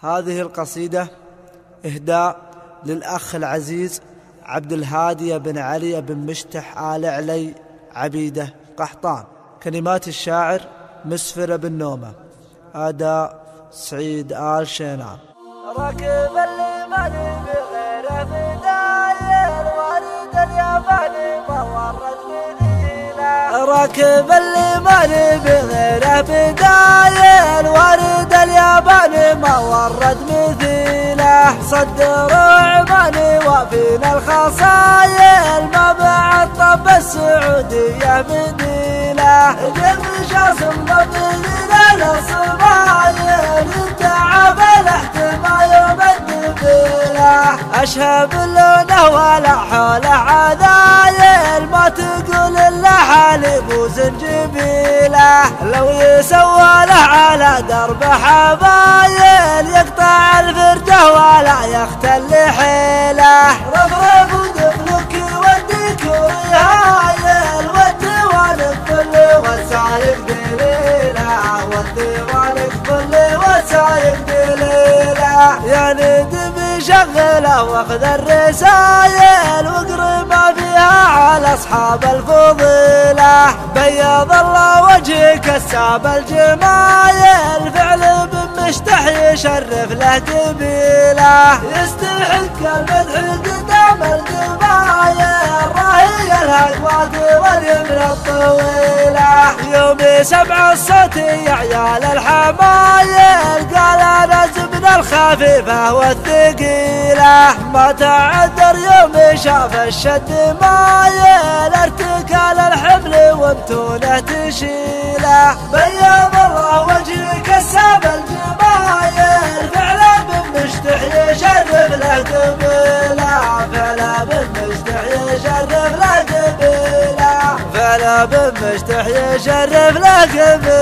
هذه القصيدة إهداء للأخ العزيز عبد الهادي بن علي بن مشتح آل علي عبيدة قحطان. كلمات الشاعر مسفر بن نومة. أداء سعيد آل شينان. ركب اليماني بغيره بداية الورد اليماني ما ورد مثيله. ركب اليماني بغيره بداية الورد اليماني ما ورد مثيله. صدروا عماني وفينا الخصايل ما بعد طب السعودية بديله. جمشاس مبنينا للصبايل يتعب الاحتمال يمد فيله. أشهب لونه ولا حوله عذايل ما تقول إلا حليب وزنجبيله. لو يسوى له على درب حبايل يقطع الفرجة ولا يختل حيله. رفرف ودفلك يوديك ويهايل والديوان الكل والسايق دليله. والديوان الكل والسايق دليله. يا ندم شغله واخذ الرسايل واقرب ما فيها على اصحاب الفضيله. بيض الله وجهك الساب الجمايل فعل بن مشتح يشرف له قبيله. يستحق المدح قدام القبايل راهي الهجوات واليمن الطويله. يوم 7 الصوت يا عيال الحمايل قال انا زبن الخفيفه والثقيله. ما تعذر يوم شاف الشد مايل ارتكال الحمل وبتونه تشيله. بيض الله وجهك الساب الجمايل فعلا بن مشتح يشرف له قبيله. فعلا بن مشتح يشرف له قبيله. فعلا بن مشتح يشرف له قبيله.